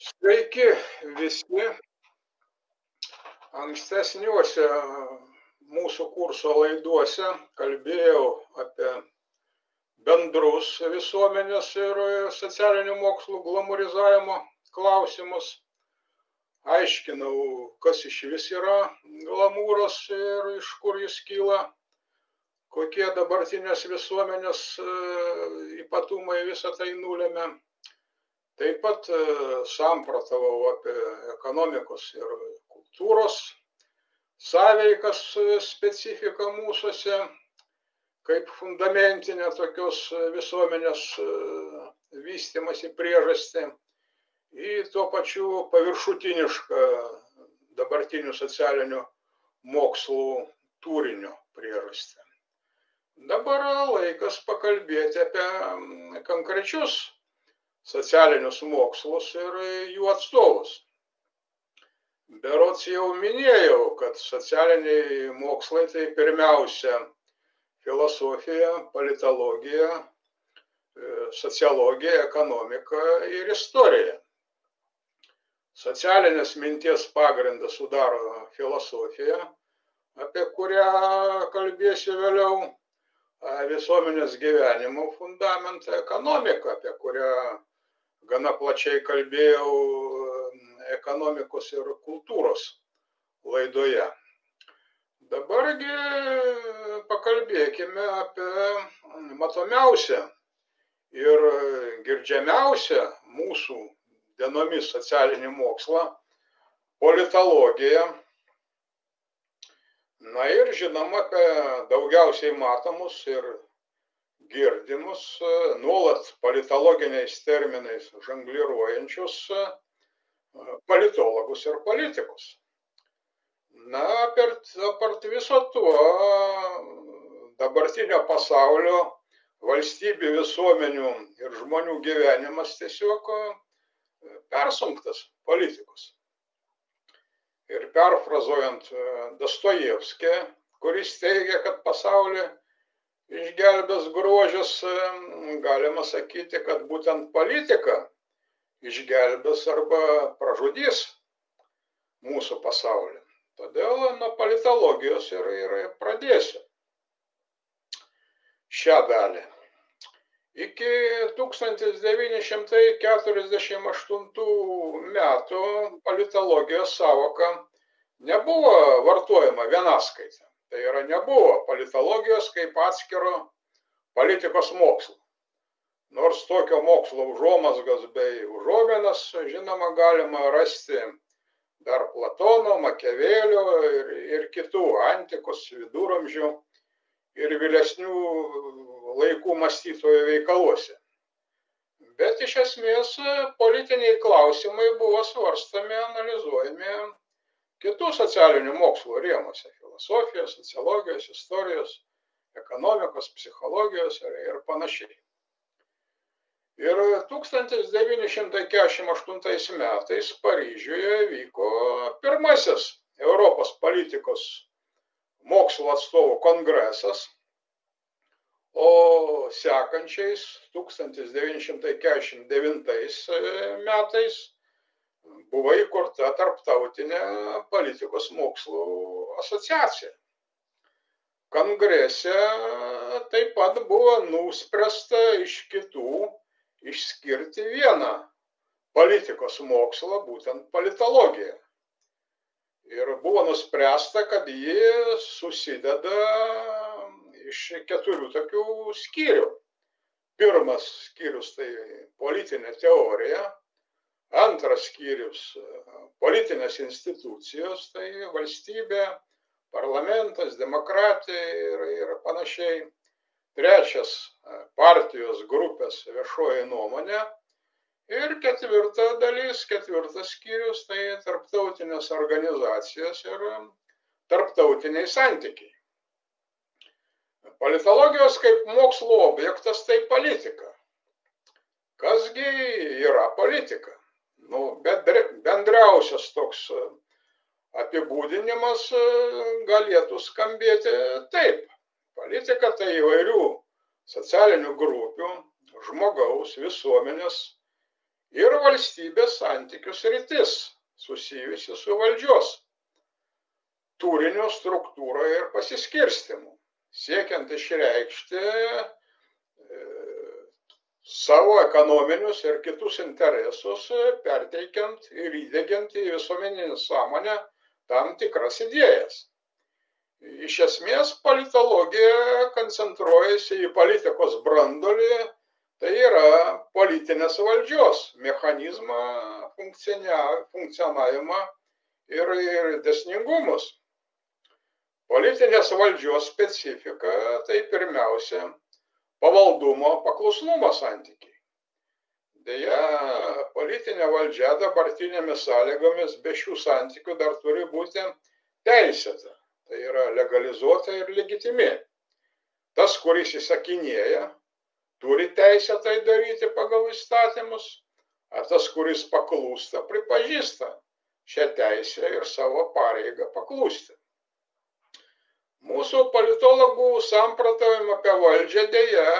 Sveiki visi. Ankstesniuose mūsų kurso laiduose kalbėjau apie bendrus visuomenės ir socialinių mokslų glamorizavimo klausimus. Aiškinau, kas išvis yra glamūras ir iš kur jis kyla, kokie dabartinės visuomenės ypatumai visą tai nulėmė. Taip pat samprotavau apie ekonomikos ir kultūros sąveikas specifiką mūsuose, kaip fundamentinę tokios visuomenės vystymasi priežastį, į tuo pačiu paviršutinišką dabartinių socialinių mokslų turinio priežastį. Dabar laikas pakalbėti apie konkrečius socialinius mokslus ir jų atstovus. Berods jau minėjau, kad socialiniai mokslai tai pirmiausia filosofija, politologija, sociologija, ekonomika ir istorija. Socialinės minties pagrindą sudaro filosofija, apie kurią kalbėsiu vėliau, visuomenės gyvenimo fundamentą, ekonomika, apie kurią gana plačiai kalbėjau ekonomikos ir kultūros laidoje. Dabargi pakalbėkime apie matomiausią ir girdžiamiausią mūsų dienomis socialinį mokslą - politologiją. Na ir žinoma, apie daugiausiai matomus ir girdimus, nuolat politologiniais terminais žongliruojančius politologus ir politikus. Na, apart viso tuo, dabartinio pasaulio valstybių, visuomenių ir žmonių gyvenimas tiesiog persunktas politikos. Ir perfrazuojant Dostojevskį, kuris teigia, kad pasaulį išgelbės grožis, galima sakyti, kad būtent politika išgelbės arba pražudys mūsų pasaulį. Todėl nuo politologijos ir pradėsiu šią dalį. Iki 1948 metų politologijos savoka nebuvo vartojama vienaskaita. Tai yra, nebuvo politologijos kaip atskiro politikos mokslo. Nors tokio mokslo užuomazgas bei užuominas, žinoma, galima rasti dar Platono, Makiavelio ir kitų antikos, viduramžių ir vėlesnių laikų mąstytojų veikaluose. Bet iš esmės politiniai klausimai buvo svarstomi, analizuojami kitų socialinių mokslų rėmuose - filosofijos, sociologijos, istorijos, ekonomikos, psichologijos ir panašiai. Ir 1948 metais Paryžiuje vyko pirmasis Europos politikos mokslo atstovų kongresas, o sekančiais 1949 metais buvo įkurta Tarptautinė politikos mokslų asociacija. Kongrese taip pat buvo nuspręsta iš kitų išskirti vieną politikos mokslą, būtent politologiją. Ir buvo nuspręsta, kad ji susideda iš 4 tokių skyrių. Pirmas skyrius tai politinė teorija, antras skyrius politinės institucijos, tai valstybė, parlamentas, demokratija ir panašiai. Trečias partijos grupės viešoji nuomonė. Ir ketvirta dalis, ketvirtas skyrius, tai tarptautinės organizacijos ir tarptautiniai santykiai. Politologijos kaip mokslo objektas tai politika. Kasgi yra politika? Bendriausias toks apibūdinimas galėtų skambėti taip. Politika tai įvairių socialinių grupių, žmogaus, visuomenės ir valstybės santykių sritis susijusi su valdžios turinio struktūra ir pasiskirstimu, siekiant išreikšti savo ekonominius ir kitus interesus, perteikiant ir įdiegiant į visuomeninę sąmonę tam tikras idėjas. Iš esmės, politologija koncentruojasi į politikos branduolį, tai yra politinės valdžios mechanizmą, funkcionavimą ir dėsningumus. Politinės valdžios specifika tai pirmiausia pavaldumo paklusnumo santykiai. Deja, politinė valdžia dabartinėmis sąlygomis be šių santykių dar turi būti teisėta, tai yra legalizuota ir legitimi. Tas, kuris įsakinėja, turi teisę tai daryti pagal įstatymus, o tas, kuris paklūsta, pripažįsta šią teisę ir savo pareigą paklusti. Mūsų politologų samprotavimą apie valdžią deja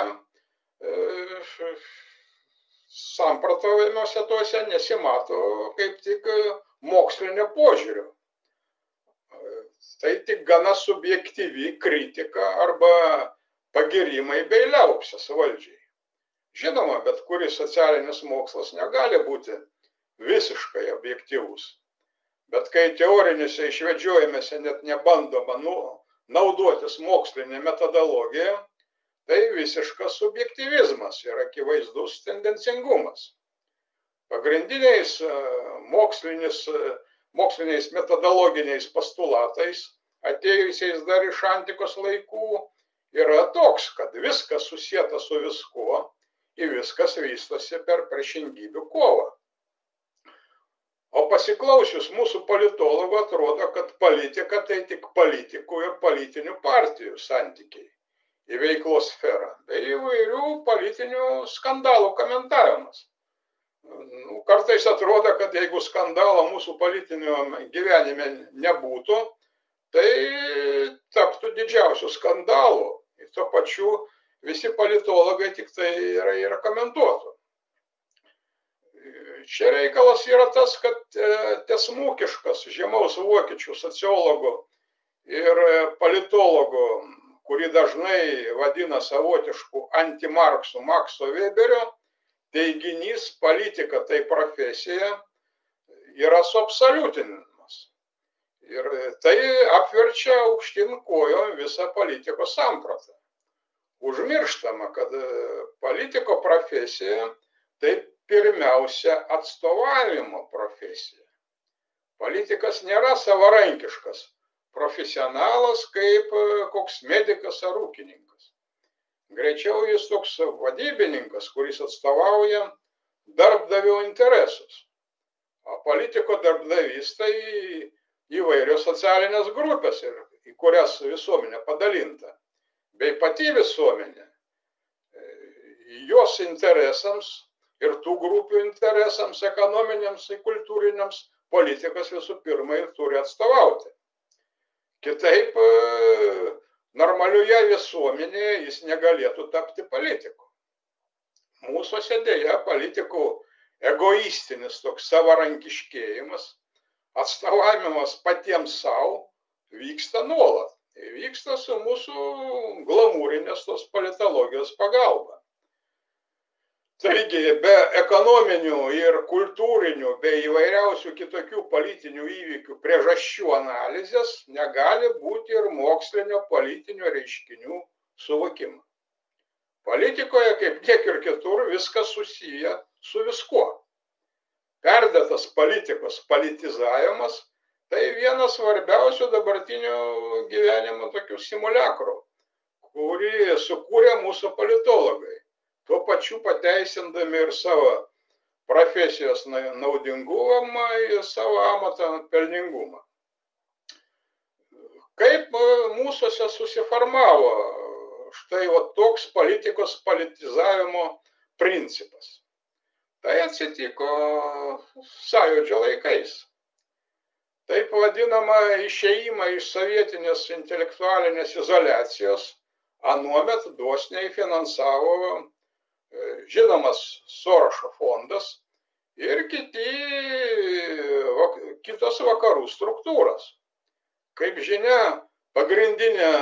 samprotavimuose tuose nesimato kaip tik mokslinio požiūrio. Tai tik gana subjektyvi kritika arba pagirimai bei liaupsės valdžiai. Žinoma, bet kuris socialinis mokslas negali būti visiškai objektyvus. Bet kai teorinėse išvedžiojimėse net nebandoma naudotis mokslinė metodologija, tai visiškas subjektyvizmas ir akivaizdus tendencingumas. Pagrindiniais moksliniais metodologiniais postulatais, atėjusiais dar iš antikos laikų, yra toks, kad viskas susieta su viskuo ir viskas vystosi per priešingybių kovą. O pasiklausius mūsų politologų atrodo, kad politika tai tik politikų ir politinių partijų santykiai į veiklos sferą, bei įvairių politinių skandalų komentavimas. Kartais atrodo, kad jeigu skandalo mūsų politinio gyvenime nebūtų, tai taptų didžiausių skandalų. Ir tuo pačiu visi politologai tik tai yra komentuotų. Čia reikalas yra tas, kad tiesmukiškas žemaus vokiečių sociologų ir politologų, kurį dažnai vadina savotišku antimarksu Makso Weberio, teiginys politika tai profesija yra suabsoliutinimas. Ir tai apverčia aukštyn kojom visą politikos sampratą. Užmirštama, kad politiko profesija tai pirmiausia atstovavimo profesija. Politikas nėra savarankiškas profesionalas kaip koks medikas ar ūkininkas. Greičiau jis toks vadybininkas, kuris atstovauja darbdavio interesus. O politiko darbdavys tai įvairios socialinės grupės, į kurias visuomenė padalinta, bei pati visuomenė. Jos interesams ir tų grupių interesams, ekonominiams ir kultūriniams, politikas visų pirma ir turi atstovauti. Kitaip, normalioje visuomenėje jis negalėtų tapti politiku. Mūsuose deja politikų egoistinis toks savarankiškėjimas, atstovavimas patiems savo vyksta nuolat. Vyksta su mūsų glamūrinės tos politologijos pagalba. Taigi, be ekonominių ir kultūrinių, bei įvairiausių kitokių politinių įvykių priežasčių analizės negali būti ir mokslinio politinių reiškinių suvokimo. Politikoje, kaip tiek ir kitur, viskas susiję su viskuo. Perdėtas politikos politizavimas tai vienas svarbiausių dabartinio gyvenimo tokių simuliakrų, kurį sukūrė mūsų politologai. Tuo pačiu pateisindami ir savo profesijos naudingumą ir savo amato pelningumą. Kaip mūsuose susiformavo štai toks politikos politizavimo principas? Tai atsitiko sąjūdžio laikais. Taip vadinama išėjimą iš sovietinės intelektualinės izoliacijos anuomet dosniai finansavo žinomas Sorošo fondas ir kitos vakarų struktūros. Kaip žinia, pagrindinė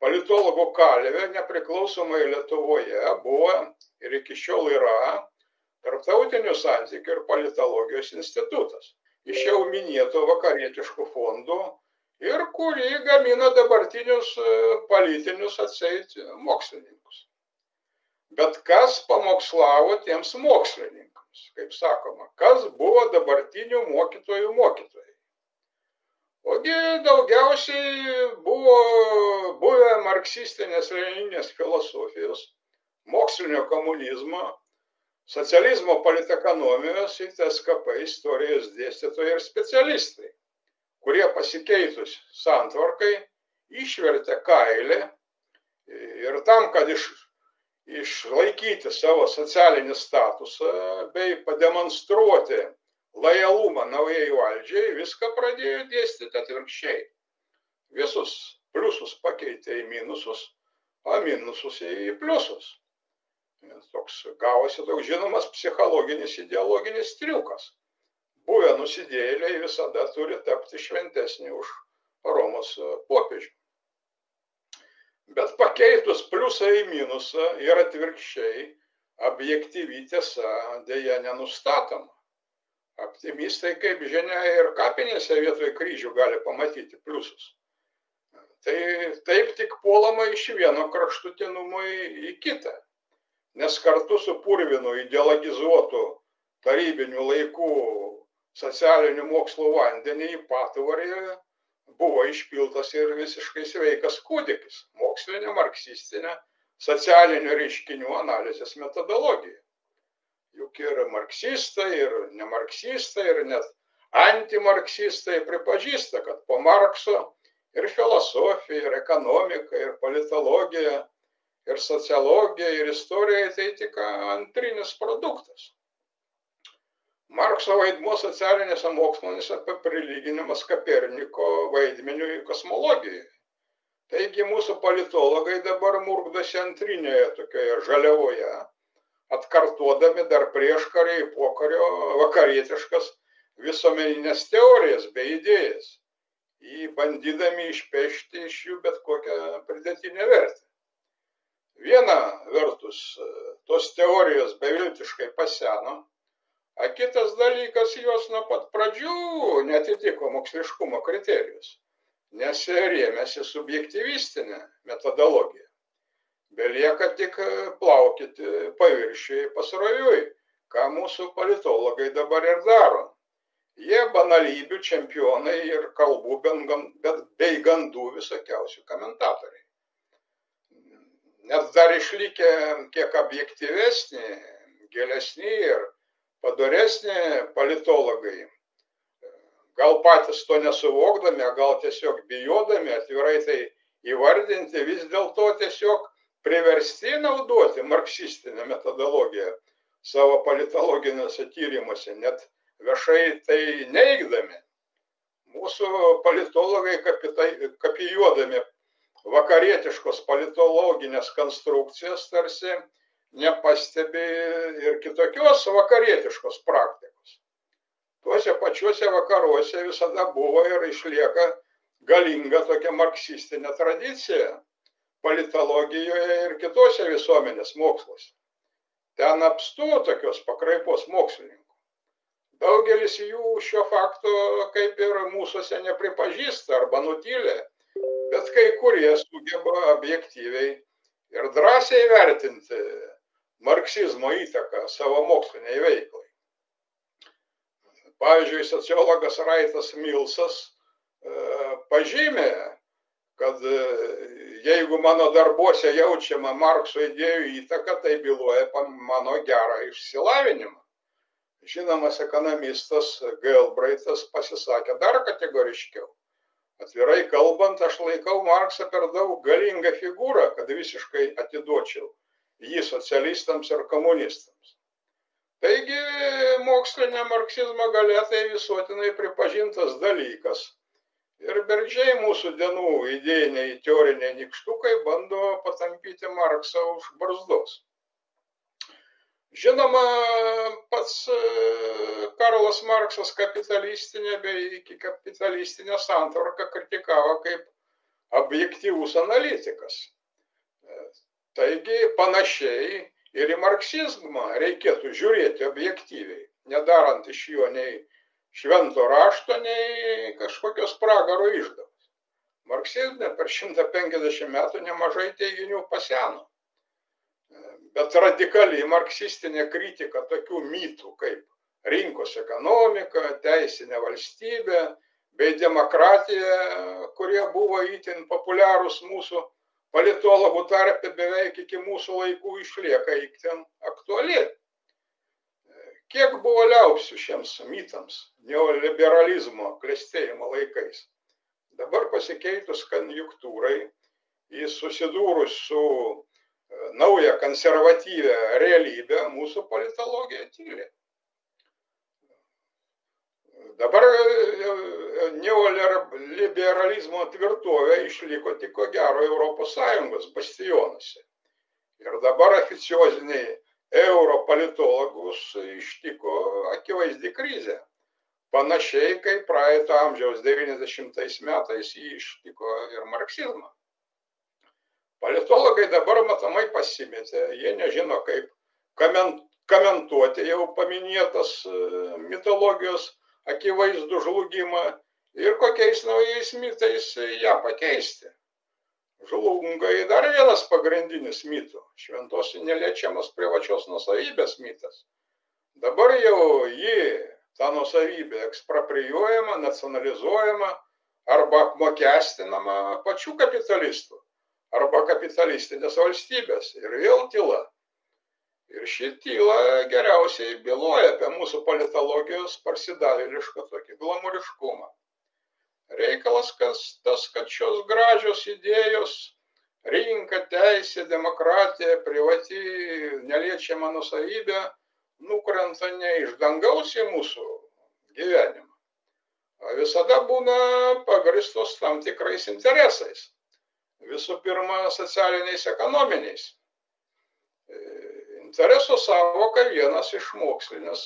politologų kalvė nepriklausomai Lietuvoje buvo ir iki šiol yra Tarptautinių santykių ir politologijos institutas. Iš jau minėto vakarietiškų fondų ir kurį gamina dabartinius politinius atseit mokslininkus. Bet kas pamokslavo tiems mokslininkams, kaip sakoma, kas buvo dabartinių mokytojų mokytojai? Ogi daugiausiai buvo buvę marksistinės lenininės filosofijos, mokslinio komunizmo, socializmo politekonomijos ir TSKP istorijos dėstytojai ir specialistai, kurie pasikeitus santvarkai išvertė kailį ir tam, kad išlaikyti savo socialinį statusą bei pademonstruoti lojalumą naujai valdžiai, viską pradėjo dėstyti atvirkščiai. Visus pliusus pakeitė į minusus, o minusus į pliusus. Gavosi toks žinomas psichologinis ideologinis triukas. Buvę nusidėjėliai visada turi tapti šventesni už Romos popiežių. Bet pakeitus pliusą į minusą ir atvirkščiai, objektyvi tiesa dėja nenustatoma. Optimistai, kaip žinia, ir kapinėse vietoj kryžių gali pamatyti pliusus. Tai taip tik puolama iš vieno kraštutinumo į kitą. Nes kartu su purvinu ideologizuotu tarybinių laikų socialinių mokslų vandenį į patvorį buvo išpiltas ir visiškai sveikas kūdikis, mokslinė, marksistinė, socialinių reiškinių analizės metodologija. Juk ir marksistai, ir nemarksistai, ir net antimarksistai pripažįsta, kad po Markso ir filosofija, ir ekonomika, ir politologija, ir sociologija, ir istorija tai tik antrinis produktas. Markso vaidmuo socialinėse moksluose prilyginimas Koperniko vaidmeniui kosmologijoje. Taigi mūsų politologai dabar murkdosi antrinėje tokioje žaliavoje, atkartuodami dar prieškario, pokario vakarietiškas visuomeninės teorijas bei idėjas, bandydami išpešti iš jų bet kokią pridėtinę vertę. Viena vertus, tos teorijos beviltiškai paseno, o kitas dalykas, jos nuo pat pradžių netitiko moksliškumo kriterijus, nes rėmėsi subjektyvistinė metodologija. Belieka tik plaukyti paviršiui pasroviui, ką mūsų politologai dabar ir daro. Jie banalybių čempionai ir kalbų bei gandų visokiausių komentatoriai. Net dar išlikę kiek objektyvesni, gilesni ir padoresni politologai, gal patys to nesuvokdami, gal tiesiog bijodami atvirai tai įvardinti, vis dėlto tiesiog priversti naudoti marksistinę metodologiją savo politologiniuose tyrimuose, net viešai tai neigdami. Mūsų politologai kopijuodami vakarietiškos politologinės konstrukcijas tarsi nepastebi ir kitokios vakarietiškos praktikos. Tuose pačiuose vakaruose visada buvo ir išlieka galinga tokia marksistinė tradicija politologijoje ir kitose visuomenės moksluose. Ten apstu tokios pakraipos mokslininkų. Daugelis jų šio fakto kaip ir mūsuose nepripažįsta arba nutylė, bet kai kurie sugeba objektyviai ir drąsiai vertinti marksizmo įtaką savo moksliniai veiklai. Pavyzdžiui, sociologas Raitas Milsas pažymė, kad jeigu mano darbuose jaučiama Markso idėjų įtaka, tai byloja mano gerą išsilavinimą. Žinomas ekonomistas Galbraitas pasisakė dar kategoriškiau. Atvirai kalbant, aš laikau Marksą per daug galingą figūrą, kad visiškai atiduočiau jį socialistams ir komunistams. Taigi, mokslinė marksizmo galia tai visuotinai pripažintas dalykas. Ir bergždžiai mūsų dienų idėjiniai teoriniai nykštukai bando patampyti Marksą už barzdos. Žinoma, pats Karlas Marksas kapitalistinę bei ikikapitalistinę santvarką kritikavo kaip objektyvus analitikas. Taigi panašiai ir į marksizmą reikėtų žiūrėti objektyviai, nedarant iš jo nei švento rašto, nei kažkokios pragaro išdavos. Marksizme per 150 metų nemažai teiginių paseno. Bet radikali marksistinė kritika tokių mitų kaip rinkos ekonomika, teisinė valstybė bei demokratija, kurie buvo itin populiarūs mūsų politologų tarpe beveik iki mūsų laikų, išlieka itin aktuali. Kiek buvo liaupsių šiems mitams neoliberalizmo klestėjimo laikais. Dabar pasikeitus konjunktūrai, jis susidūrus su naują konservatyvę realybę, mūsų politologija tyli. Dabar neoliberalizmo tvirtovė išliko tik ko gero Europos Sąjungos bastionuose. Ir dabar oficioziniai europolitologus ištiko akivaizdi krizė. Panašiai kaip praeito amžiaus 90 metais jį ištiko ir marksizmą. Politologai dabar matomai pasimetė, jie nežino, kaip komentuoti jau paminėtas mitologijos akivaizdų žlugimą ir kokiais naujais mitais ją pakeisti. Žlunga į dar vienas pagrindinis mitų - šventos neliečiamos privačios nuosavybės mitas. Dabar jau ta nuosavybė ekspropriuojama, nacionalizuojama arba apmokestinama pačių kapitalistų arba kapitalistinės valstybės ir vėl tyla. Ir ši tyla geriausiai byloja apie mūsų politologijos parsidavėlišką tokį glamūriškumą. Reikalas tas, kad šios gražios idėjos - rinka, teisė, demokratija, privati, neliečiama nuosavybė - nukrenta ne iš dangaus į mūsų gyvenimą, o visada būna pagristos tam tikrais interesais. Visų pirma, socialiniais, ekonominiais. Intereso sąvoka vienas iš mokslinės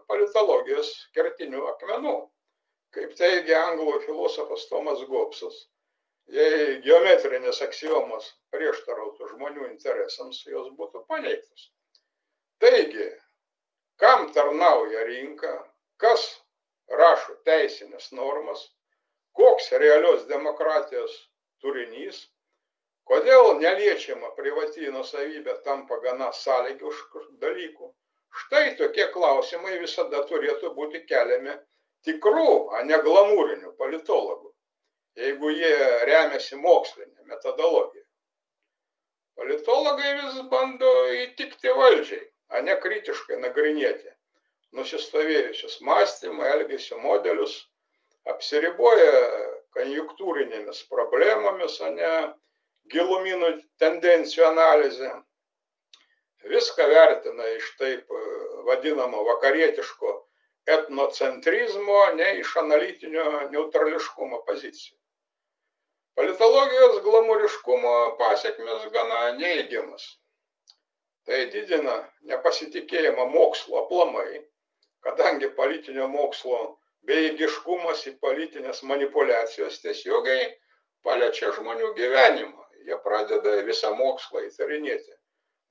politologijos kertinių akmenų. Kaip teigia anglų filosofas Tomas Gobbsas, jei geometrinės aksiomos prieštarautų žmonių interesams, jos būtų paneigtos. Taigi, kam tarnauja rinka, kas rašo teisinės normas, koks realios demokratijos turinys, kodėl neliečiama privati nuosavybė tampa gana sąlygišku dalyku. Štai tokie klausimai visada turėtų būti keliami tikrų, o ne glamūrinių politologų, jeigu jie remiasi mokslinė metodologija. Politologai vis bando įtikti valdžiai, o ne kritiškai nagrinėti nusistovėjusius mąstymo, elgesio modelius, apsiriboja konjunktūrinėmis problemomis, o ne giluminių tendencijų analizė. Viską vertina iš taip vadinamo vakarietiško etnocentrizmo, ne iš analitinio neutrališkumo pozicijų. Politologijos glamūriškumo pasekmės gana neigiamas. Tai didina nepasitikėjimą mokslo aplamai, kadangi politinio mokslo bejėgiškumas į politinės manipulacijos tiesiogiai paliečia žmonių gyvenimą. Jie pradeda visą mokslą įtarinėti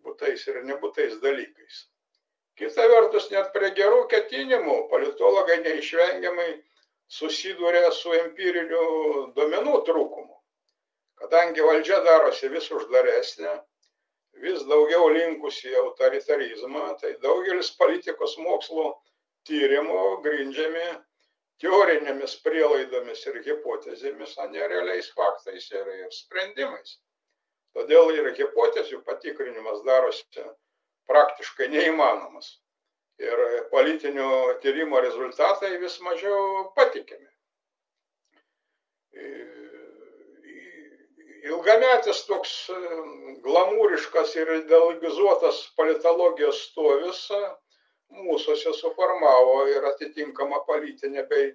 būtais ir nebūtais dalykais. Kita vertus, net prie gerų ketinimų politologai neišvengiamai susiduria su empiriniu duomenų trūkumu. Kadangi valdžia darosi vis uždaresnė, vis daugiau linkusi į autoritarizmą, tai daugelis politikos mokslo tyrimų grindžiami teorinėmis prielaidomis ir hipotezėmis, o ne realiais faktais ir sprendimais. Todėl ir hipotezių patikrinimas darosi praktiškai neįmanomas. Ir politinio tyrimo rezultatai vis mažiau patikimi. Ilgametis toks glamūriškas ir ideologizuotas politologijos stovis mūsuose suformavo ir atitinkamą politinę bei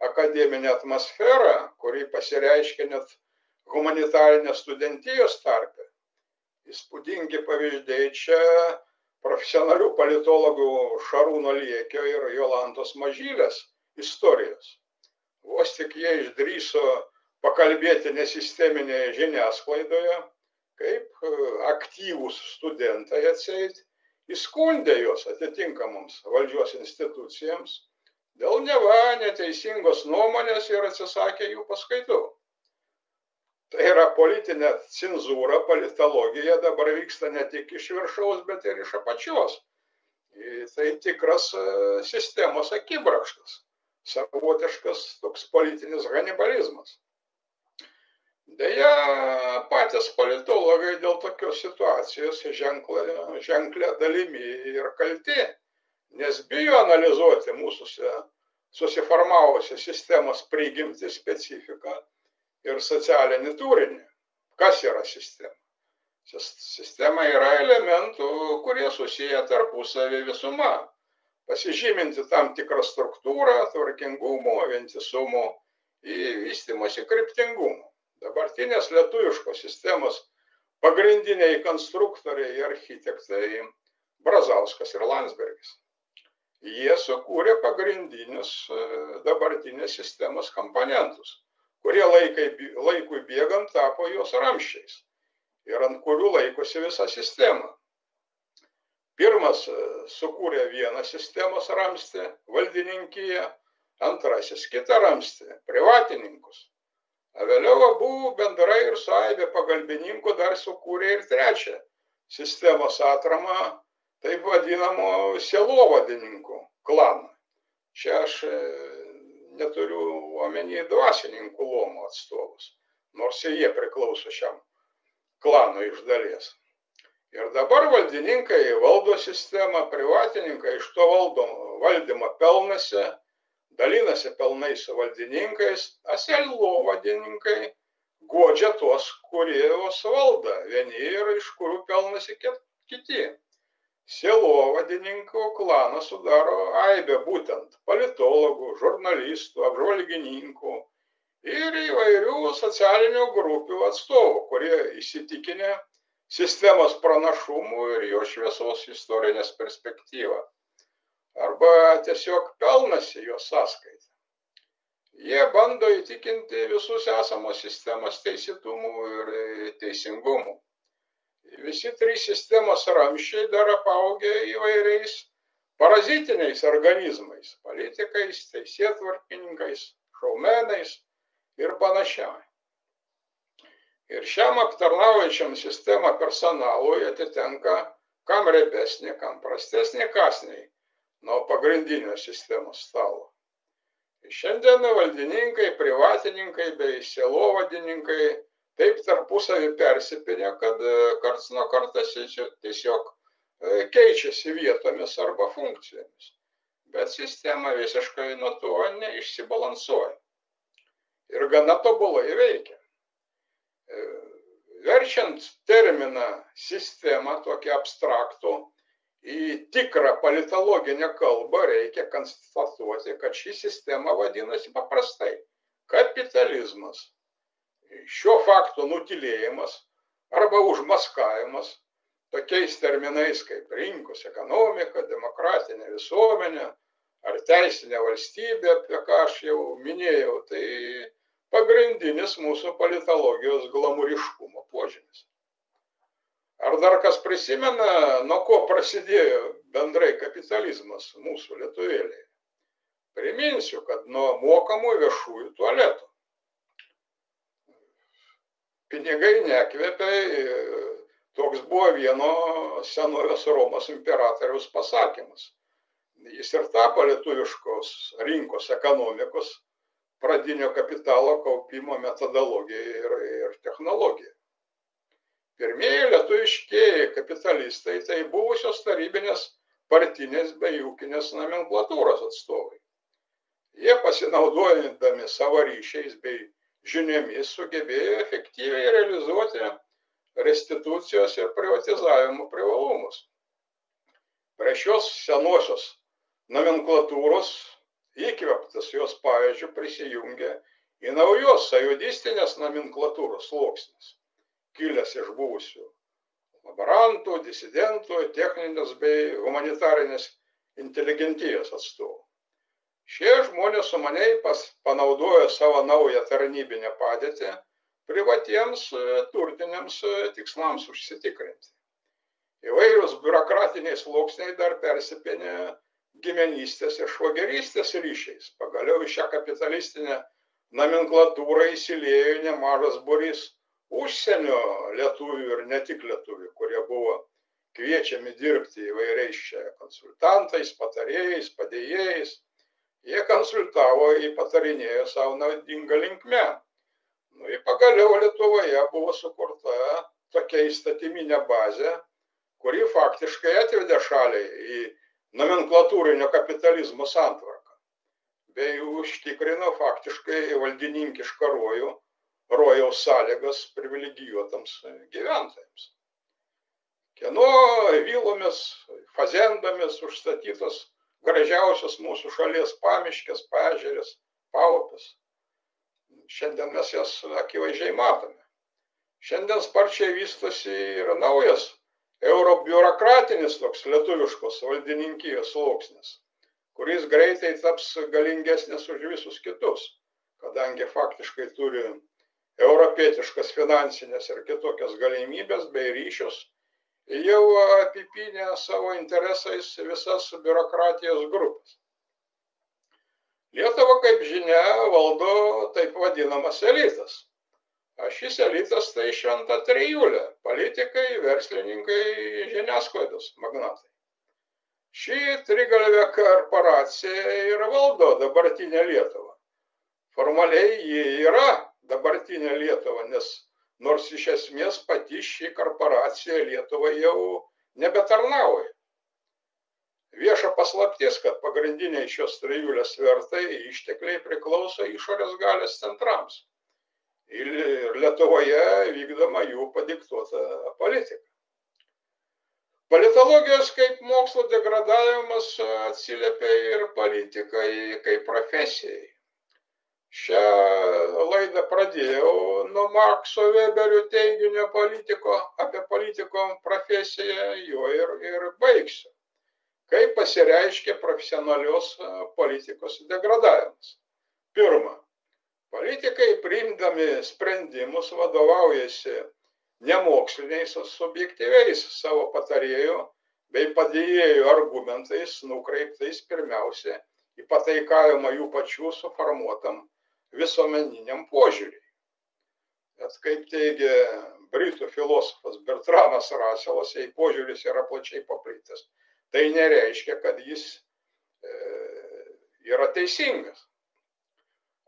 akademinę atmosferą, kuri pasireiškia net humanitarinės studentijos tarpe. Įspūdingi pavyzdžiai čia profesionalių politologų Šarūno Liekio ir Jolantos Mažylės istorijos. Vos tik jie išdrįso pakalbėti nesisteminėje žiniasklaidoje, kaip aktyvūs studentai atseit įskundė juos atitinkamoms valdžios institucijams dėl neva neteisingos nuomonės ir atsisakė jų paskaitų. Tai yra politinė cenzūra, politologija dabar vyksta ne tik iš viršaus, bet ir iš apačios. Tai tikras sistemos akibrokštas, savotiškas toks politinis hanibalizmas. Deja, patys politologai dėl tokios situacijos ženklia dalimi ir kalti, nes bijo analizuoti mūsų susiformavusią sistemos prigimtį, specifiką ir socialinį turinį. Kas yra sistema? Sistema yra elementų, kurie susiję tarpusavį visuma, pasižyminti tam tikrą struktūrą, tvarkingumo, vientisumo ir vystymosi kryptingumo. Dabartinės lietuviškos sistemos pagrindiniai konstruktoriai ir architektai Brazauskas ir Landsbergis. Jie sukūrė pagrindinius dabartinės sistemos komponentus, kurie laikui bėgant tapo jos ramsčiais ir ant kurių laikosi visa sistema. Pirmas sukūrė vieną sistemos ramstį, valdininkiją, antrasis kitą ramstį, privatininkus. O vėliau abu bendrai ir su aibė pagalbininkų dar sukūrė ir trečią sistemos atramą, taip vadinamo sielovadininkų klaną. Čia aš neturiu omeny dvasininkų luomo atstovus, nors jie priklauso šiam klanui iš dalies. Ir dabar valdininkai valdo sistemą, privatininkai iš to valdymo pelnasi, dalinasi pelnais su valdininkais, o sielovadininkai guodžia tuos, kurie juos valdo, vieni ir iš kurių pelnasi kiti. Sielovadininkų klaną sudaro aibė būtent politologų, žurnalistų, apžvalgininkų ir įvairių socialinių grupių atstovų, kurie įsitikinę sistemos pranašumų ir jo šviesos istorinės perspektyvą, arba tiesiog pelnasi jos sąskaitą. Jie bando įtikinti visus esamos sistemos teisėtumų ir teisingumų. Visi trys sistemos ramsčiai dar apaugę įvairiais parazitiniais organizmais, politikais, teisėtvarkininkais, šaumenais ir panašiai. Ir šiam aptarnaujančiam sistemą personalui atitenka kam riebesnė, kam prastesnė kąsniai nuo pagrindinio sistemos stalo. Šiandien valdininkai, privatininkai bei sielovadininkai taip tarpusavį persipynė, kad karts nuo karto tiesiog keičiasi vietomis arba funkcijomis. Bet sistema visiškai nuo to neišsibalansuoja. Ir gana tobulai veikia. Verčiant terminą sistemą, tokį abstraktų, į tikrą politologinę kalbą reikia konstatuoti, kad ši sistema vadinasi paprastai kapitalizmas. Šio fakto nutylėjimas arba užmaskavimas tokiais terminais kaip rinkos ekonomika, demokratinė visuomenė ar teisinė valstybė, apie ką aš jau minėjau, tai pagrindinis mūsų politologijos glamūriškumo požymis. Ar dar kas prisimena, nuo ko prasidėjo bendrai kapitalizmas mūsų lietuvėlėje? Priminsiu, kad nuo mokamų viešųjų tualetų. Pinigai nekvepia, toks buvo vieno senovės Romos imperatoriaus pasakymas. Jis ir tapo lietuviškos rinkos ekonomikos pradinio kapitalo kaupimo metodologija ir technologija. Pirmieji lietuviškieji kapitalistai tai buvusios tarybinės partinės bei ūkinės nomenklatūros atstovai. Jie pasinaudojami savo ryšiais bei žiniomis sugebėjo efektyviai realizuoti restitucijos ir privatizavimo privalumus. Prie šios senosios nomenklatūros įkvėptas jos pavyzdžių prisijungė į naujos sąjūdistinės nomenklatūros sluoksnis, kilęs iš buvusių laborantų, disidentų, techninės bei humanitarinės inteligentijos atstovų. Šie žmonės sumaniai panaudojo savo naują tarnybinę padėtį privatiems turtiniams tikslams užsitikrinti. Įvairūs biurokratiniai sluoksniai dar persipynė giminystės ir švagerystės ryšiais. Pagaliau į šią kapitalistinę nomenklatūrą įsiliejo nemažas būrys užsienio lietuvių ir ne tik lietuvių, kurie buvo kviečiami dirbti įvairiais čia konsultantais, patarėjais, padėjėjais. Jie konsultavo, jį patarinėjo savo naudingą linkme. Ir pagaliau Lietuvoje buvo sukurta tokia įstatyminė bazė, kuri faktiškai atvedė šalį į nomenklatūrinio kapitalizmo santvarką, bei užtikrino faktiškai valdininkišką rojaus sąlygas privilegijuotams gyventojams. Kieno vilomis, fazendomis užstatytos gražiausios mūsų šalies pamiškės, paežerės, paupės. Šiandien mes jas akivaizdžiai matome. Šiandien sparčiai vystosi ir naujas eurobiurokratinis toks lietuviškos valdininkijos sluoksnis, kuris greitai taps galingesnis už visus kitus, kadangi faktiškai turi europietiškas finansinės ir kitokias galimybės bei ryšius, jau apipynė savo interesais visas biurokratijos grupės. Lietuvą, kaip žinia, valdo taip vadinamas elitas. O šis elitas tai šventa trijulė – politikai, verslininkai, žiniasklaidos magnatai. Ši trigalvė korporacija ir valdo dabartinę Lietuvą. Formaliai ji yra dabartinė Lietuva, nes nors iš esmės pati ši korporacija Lietuvai jau nebetarnauja. Vieša paslaptis, kad pagrindiniai šios trijulės svertai ištekliai priklauso išorės galios centrams. Ir Lietuvoje vykdoma jų padiktuota politika. Politologijos kaip mokslo degradavimas atsiliepia ir politikai kaip profesijai. Šią laidą pradėjau nuo Makso Weberio teiginio apie politiko profesiją, juo ir baigsiu. Kaip pasireiškia profesionalios politikos degradavimas. Pirma, politikai priimdami sprendimus vadovaujasi nemoksliniais, subjektyviais savo patarėjų bei padėjėjų argumentais, nukreiptais pirmiausia į pataikavimą jų pačių suformuotam visuomeniniam požiūriui. Bet kaip teigia britų filosofas Bertranas Russellas, jei požiūris yra plačiai paplitęs, tai nereiškia, kad jis yra teisingas.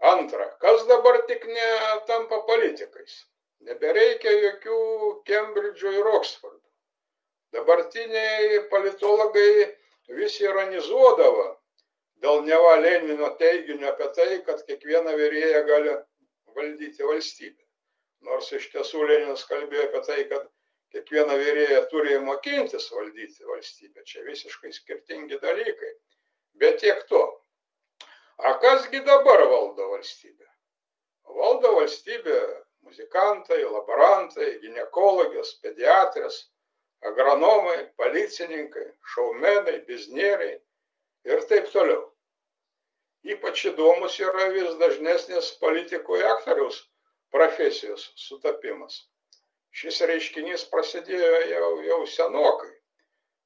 Antra, kas dabar tik netampa politikais? Nebereikia jokių Kembridžo ir Oksfordo. Dabartiniai politologai vis ironizuodavo dėl neva Lenino teiginio apie tai, kad kiekviena virėja gali valdyti valstybę. Nors iš tiesų Leninas kalbėjo apie tai, kad kiekviena virėja turi mokintis valdyti valstybę. Čia visiškai skirtingi dalykai. Bet tiek to. A kasgi dabar valdo valstybę? Valdo valstybę muzikantai, laborantai, ginekologijos, pediatrės, agronomai, policininkai, šaumenai, biznieriai ir taip toliau. Ypač įdomus yra vis dažnesnis politikų aktoriaus profesijos sutapimas. Šis reiškinys prasidėjo jau senokai.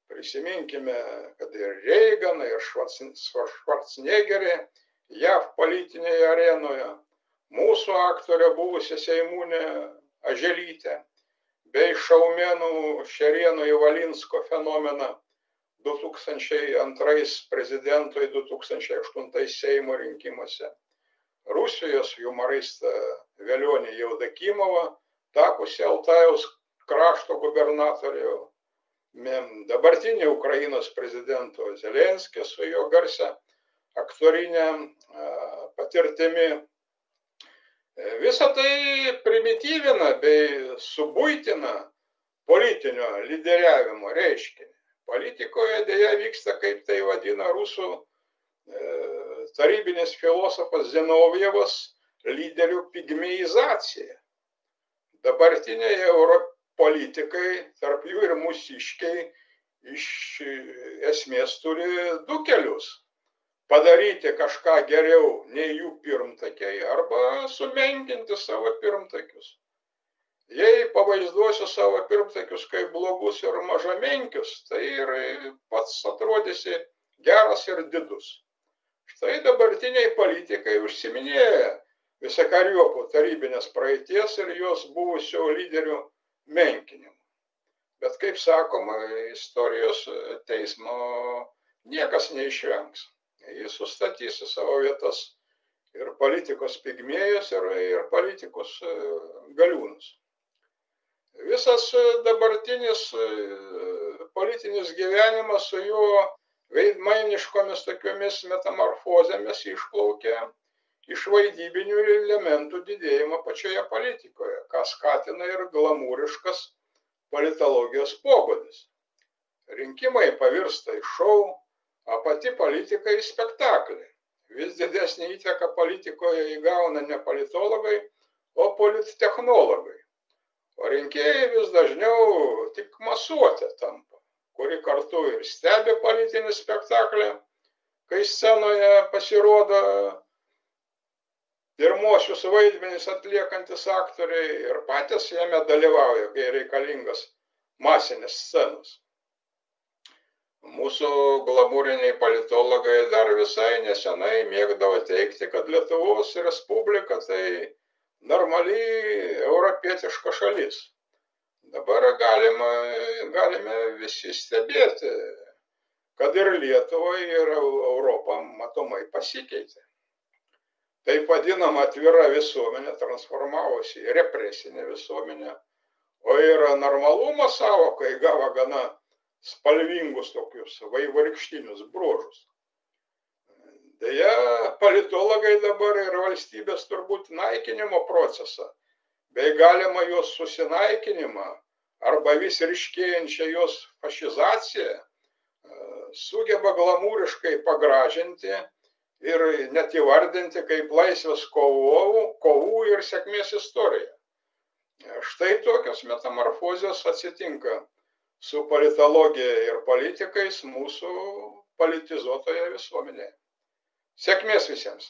Prisiminkime, kad ir Reiganą, ir Schwarzeneggerį JAV politinėje arenoje, mūsų aktorė buvusi Seimūnė Aželytė, bei šaumenų Šerieno Ivalinsko fenomeną 2002 prezidento į 2008 Seimo rinkimuose, Rusijos humoristą Velionį Jeudakimovą, tapusi Altajaus krašto gubernatorių, dabartinį Ukrainos prezidento Zelenskį su jo garsia aktorinė patirtimi. Visą tai primityvina bei subuitina politinio lyderiavimo reiškinį. Politikoje dėja vyksta, kaip tai vadina rusų tarybinis filosofas Zinovjevas, lyderių pigmeizacija. Dabartiniai politikai, tarp jų ir mūsiškiai, iš esmės turi du kelius. Padaryti kažką geriau nei jų pirmtakiai arba sumenkinti savo pirmtakius. Jei pavaizduosiu savo pirmtakius kaip blogus ir mažamenkius, tai ir pats atrodysi geras ir didus. Štai dabartiniai politikai užsiminėja visakariopų tarybinės praeities ir jos buvusio lyderių menkinimu. Bet kaip sakoma, istorijos teismo niekas neišvengs. Jis sustatys į savo vietas ir politikos pigmėjus, ir politikus galiūnus. Visas dabartinis politinis gyvenimas su jo veidmainiškomis tokiomis metamorfozėmis išplaukia iš vaidybinių elementų didėjimo pačioje politikoje, ką skatina ir glamūriškas politologijos pobūdis. Rinkimai pavirsta į šou, o pati politika į spektaklį. Vis didesnį įtaką politikoje įgauna ne politologai, o polittechnologai. O rinkėjai vis dažniau tik masuotė tampa, kuri kartu ir stebi politinį spektaklį, kai scenoje pasirodo pirmosius vaidmenis atliekantis aktoriai ir patys jame dalyvauja, kai reikalingas masinės scenos. Mūsų glamūriniai politologai dar visai nesenai mėgdavo teikti, kad Lietuvos Respublika tai normali europietiška šalis. Dabar galime visi stebėti, kad ir Lietuva, ir Europa matomai pasikeitė. Taip vadinama atvira visuomenė transformavosi į represinę visuomenę, o ir normalumo sąvoka įgavo gana spalvingus tokius vaivorykštinius bruožus. Deja, politologai dabar ir valstybės turbūt naikinimo procesą, bei galima jos susinaikinimą arba vis ryškėjančią jos fašizaciją sugeba glamūriškai pagražinti ir net įvardinti kaip laisvės kovų ir sėkmės istoriją. Štai tokios metamorfozės atsitinka su politologija ir politikais mūsų politizuotoje visuomenėje. Sėkmės visiems!